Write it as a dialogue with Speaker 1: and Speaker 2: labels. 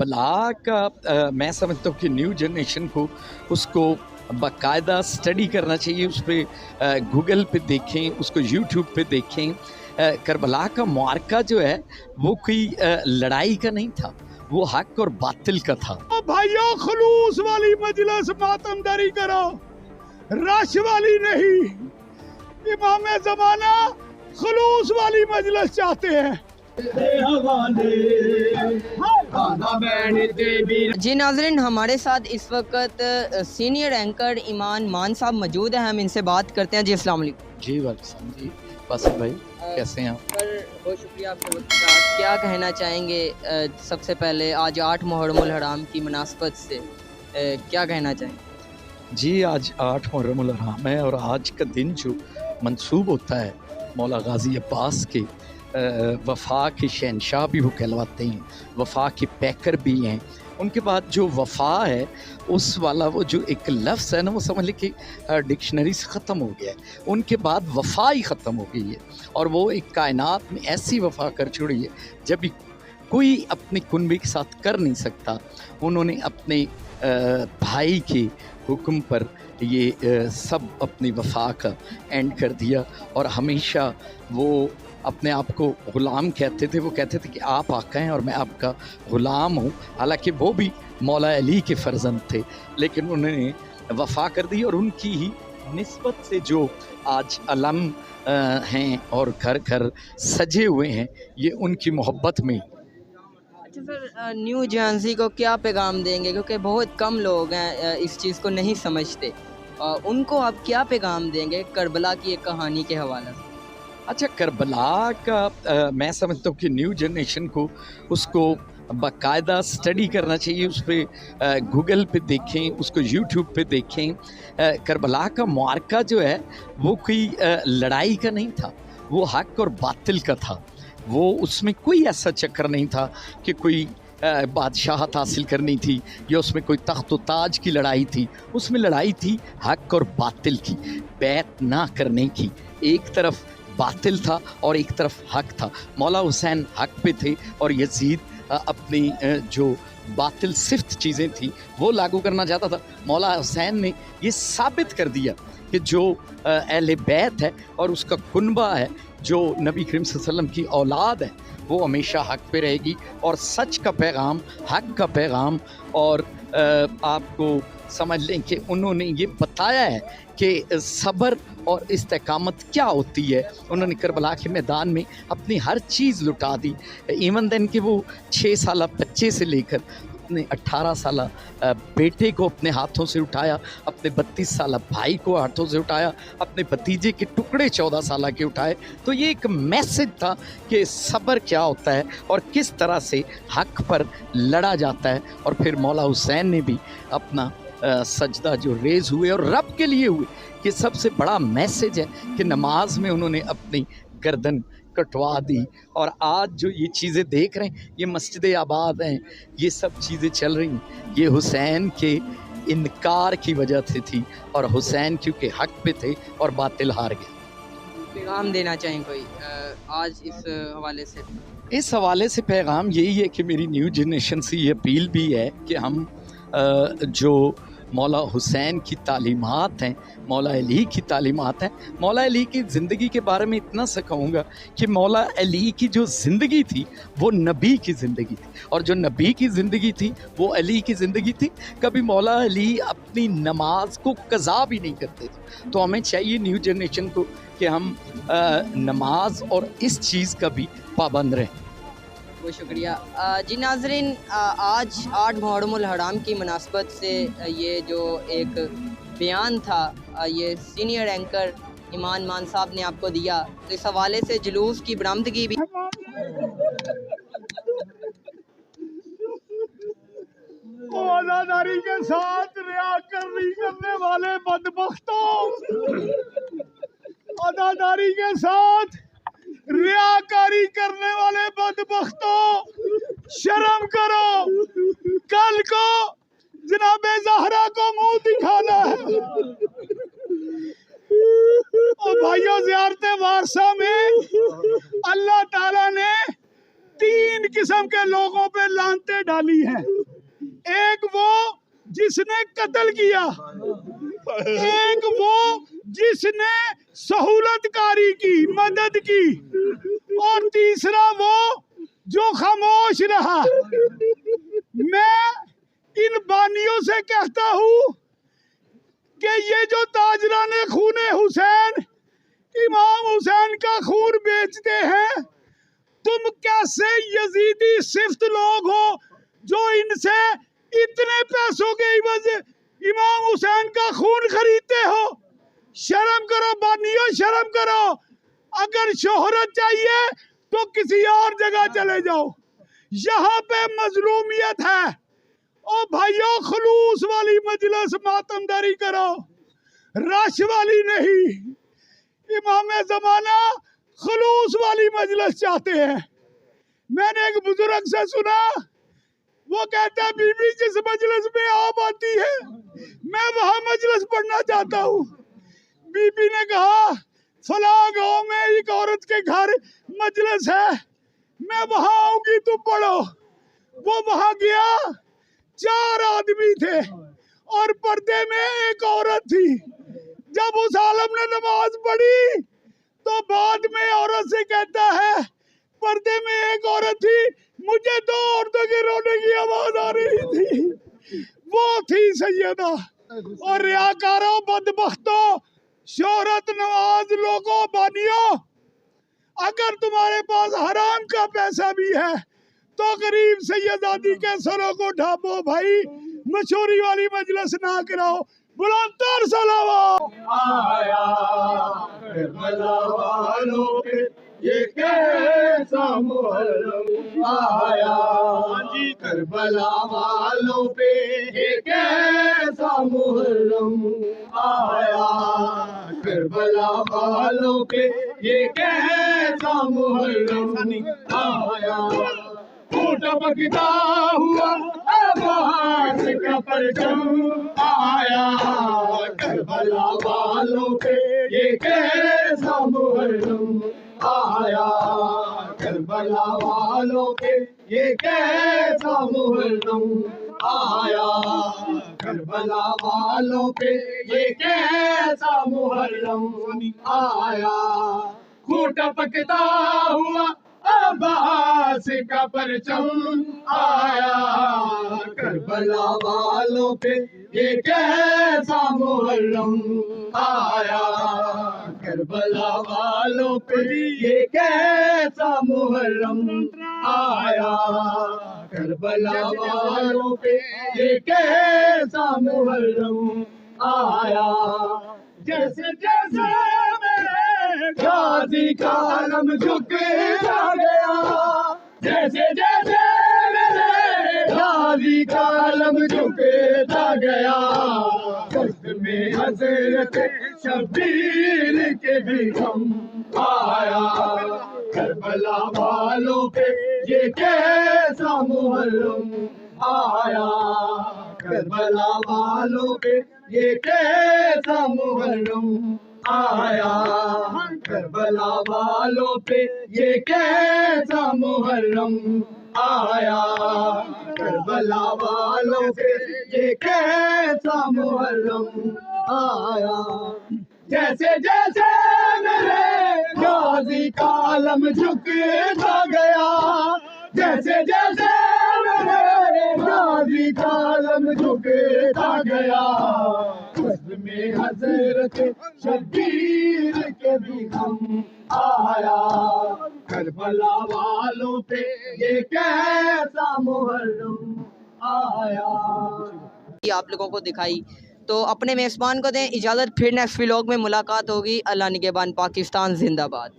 Speaker 1: Karbala का मैं समझता हूँ कि न्यू जनरेशन को उसको बाकायदा स्टडी करना चाहिए। उस पर गूगल पे देखें, उसको यूट्यूब पे देखें। करबला का मार्का जो है वो कोई लड़ाई का नहीं था, वो हक और बातिल का था।
Speaker 2: भाइयों, खुलूस वाली मजलिस मातमदारी करो, रश वाली नहीं। इमाम ज़माना खुलूस वाली मजलिस चाहते हैं।
Speaker 3: जी नाज़रीन, हमारे साथ इस वक्त सीनियर एंकर ईमान मान साहब मौजूद हैं। हम इनसे बात करते हैं। जी अस्सलाम वालेकुम।
Speaker 1: जी वालेकुम जी, बासित भाई कैसे हैं आप?
Speaker 3: सर बहुत शुक्रिया आपके वक्त का। क्या कहना चाहेंगे सबसे पहले आज 8 मुहर्रमुल हराम की मुनासबत से क्या कहना चाहेंगे?
Speaker 1: जी, आज 8 मुहर्रमुल हराम है और आज का दिन जो मंसूब होता है मौला गाज़ी अब्बास के वफ़ा के शहनशाह भी वो कहलवाते हैं, वफ़ा के पैकर भी हैं। उनके बाद जो वफ़ा है उस वाला वो जो एक लफ्ज़ है ना, वो समझ लें कि डिक्शनरी से ख़त्म हो गया है। उनके बाद वफ़ा ही ख़त्म हो गई है और वो एक कायनात में ऐसी वफ़ा कर छोड़ी है जब भी कोई अपने कुनबे के साथ कर नहीं सकता। उन्होंने अपने भाई के हुक्म पर ये सब अपनी वफ़ा का एंड कर दिया और हमेशा वो अपने आप को ग़ुलाम कहते थे। वो कहते थे कि आप आका हैं और मैं आपका ग़ुलाम हूँ। हालांकि वो भी मौला अली के फ़र्जंद थे, लेकिन उन्होंने वफ़ा कर दी और उनकी ही निस्बत से जो आज अलम हैं और घर घर सजे हुए हैं, ये उनकी मोहब्बत में।
Speaker 3: अच्छा सर, न्यू जेंज़ी को क्या पैगाम देंगे, क्योंकि बहुत कम लोग हैं इस चीज़ को नहीं समझते, उनको आप क्या पैगाम देंगे करबला की एक कहानी के हवाले से?
Speaker 1: अच्छा, करबला का मैं समझता हूँ कि न्यू जनरेशन को उसको बाकायदा स्टडी करना चाहिए। उस पर गूगल पे देखें, उसको यूट्यूब पे देखें। करबला का मार्का जो है वो कोई लड़ाई का नहीं था, वो हक और बातिल का था। वो उसमें कोई ऐसा चक्कर नहीं था कि कोई बादशाहत हासिल करनी थी या उसमें कोई तख्त व ताज की लड़ाई थी। उसमें लड़ाई थी हक और बातिल की, बैत ना करने की। एक तरफ बातिल था और एक तरफ हक था। मौला हुसैन हक पे थे और यजीद अपनी जो बातिल सिफ्त चीज़ें थी वो लागू करना चाहता था। मौला हुसैन ने ये साबित कर दिया कि जो अहले बैत है और उसका कुनबा है, जो नबी करीम सल्लल्लाहु अलैहि वसल्लम की औलाद है, वो हमेशा हक पे रहेगी और सच का पैगाम, हक का पैगाम। और आपको समझ लें कि उन्होंने ये बताया है कि सब्र और इस्तेकामत क्या होती है। उन्होंने करबला के मैदान में अपनी हर चीज़ लुटा दी। इवन देन कि वो 6 साला बच्चे से लेकर अपने 18 साला बेटे को अपने हाथों से उठाया, अपने 32 साला भाई को हाथों से उठाया, अपने भतीजे के टुकड़े 14 साला के उठाए। तो ये एक मैसेज था कि सब्र क्या होता है और किस तरह से हक पर लड़ा जाता है। और फिर मौला हुसैन ने भी अपना सजदा जो रेज़ हुए और रब के लिए हुए, कि सबसे बड़ा मैसेज है कि नमाज में उन्होंने अपनी गर्दन कटवा दी। और आज जो ये चीज़ें देख रहे हैं, ये मस्जिद आबाद हैं, ये सब चीज़ें चल रही हैं, ये हुसैन के इनकार की वजह से थी और हुसैन क्योंकि हक पे थे और बातिल हार गए।
Speaker 3: पैगाम देना चाहें कोई आज इस हवाले से?
Speaker 1: इस हवाले से पैगाम यही है कि मेरी न्यू जनरेशन से ये अपील भी है कि हम जो मौला हुसैन की तालीमात हैं, मौला अली की तालीमात हैं। मौला अली की ज़िंदगी के बारे में इतना सा कहूँगा कि मौला अली की जो ज़िंदगी थी वो नबी की ज़िंदगी थी, और जो नबी की ज़िंदगी थी वो अली की ज़िंदगी थी। कभी मौला अली अपनी नमाज को कज़ा भी नहीं करते थे। तो हमें चाहिए न्यू जनरेशन को कि हम नमाज और इस चीज़ का भी पाबंद रहें।
Speaker 3: बहुत शुक्रिया। जी नाज़रीन, आज 8 मुहर्रमुल हराम की मुनासबत से ये जो एक बयान था ये सीनियर एंकर ईमान मान साहब ने आपको दिया, तो इस हवाले से जुलूस की बरामदगी भी
Speaker 2: अदादारी के साथ रियाकारी करने वाले बदबख्तों, अदादारी के साथ रियाकारी करने वाले बदबख्तों, शर्म करो। कल को जनाबे ज़हरा को मुंह दिखाना है। और भाइयों, ज़ियारत वारसा में अल्लाह ताला ने तीन किस्म के लोगों पे लानतें डाली हैं। एक वो जिसने कत्ल किया, एक वो जिसने सहूलतकारी की, मदद की, और तीसरा वो जो खामोश रहा। मैं इन बानियों से कहता हूँ कि ये जो ताजराने खूने हुसैन इमाम हुसैन का खून बेचते हैं, तुम कैसे यजीदी सिफ्त लोग हो जो इनसे इतने पैसों के इवज इमाम हुसैन का खून खरीदते हो? शर्म करो बानियों, शर्म करो। अगर शोहरत चाहिए तो किसी और जगह चले जाओ, यहाँ पे मजलूमियत है। ओ भाइयों, खलूस वाली मजलिस मातमदारी करो, रश वाली नहीं। इमाम ज़माना खलूस वाली मजलिस चाहते हैं। मैंने एक बुजुर्ग से सुना, वो कहता है बीबी जिस मजलिस में आप आती है मैं वहां मजलिस पढ़ना चाहता हूँ। बीबी ने कहा फलां गाँव में एक औरत के घर मजलिस है, मैं वहां आऊंगी, तुम पढ़ो। वो वहां गया, 4 आदमी थे और पर्दे में एक औरत थी। जब उस आलम ने नमाज पढ़ी तो बाद में औरत से कहता है, पर्दे में एक औरत थी, मुझे 2 औरतों के रोने की आवाज आ रही थी, वो थी सैयदा। और रियाकारों, बदबख्तों, शोहरत नवाज लोगों, बानियों, अगर तुम्हारे पास हराम का पैसा भी है तो गरीब सैयदादी के सरों को ढापो भाई, मशहूरी वाली मजलिस ना कराओ। बुलंदतर सलावत।
Speaker 4: आया करबला वालों पे ये कैसा मुहर्रम आया, जी करबला वालों पे ये कैसा मुहर्रम आया, करबला वालों पे ये कैसा मुहर्रम आया। टूटा पकता हुआ आवाज का परचम आया, करबला वालों पे ये कैसा मुहर्रम आया, करबला वालों पे ये कैसा मुहर्रम आया, करबला वालों पे ये कैसा मुहर्रम आया। खूंटा पकता हुआ अब्बास का परचम आया, करबला वालों पे ये कैसा मुहर्रम आया, करबला वालों पे ये कैसा मुहर्रम आया, करबला वालों पे ये कैसा मुहर्रम आया। जैसे जैसे मेरे गाजी का आलम झुकता गया, जैसे जैसे मेरे गाजी का आलम झुकता गया, में हजरत शबीर के भी गम आया, करबला वालों पे ये कैसा मुहर्रम आया, करबला वालों पे ये कैसा मुहर्रम आया, करबला वालों पे ये कैसा मुहर्रम आया, करबला वालों पे ये कैसा मुहर्रम आया। जैसे जैसे मेरे गाजी का आलम झुकता गया, जैसे जैसे मेरे गाजी का आलम झुकता गया, में हजरत शबीर के भी गम आया, करबला वालों पे ये कैसा मुहर्रम आया।
Speaker 3: आप लोगों को दिखाई तो अपने मेज़बान को दें इजाज़त, फिर नेक्स्ट व्लॉग में मुलाकात होगी। अल्लाह निगहबान, पाकिस्तान जिंदाबाद।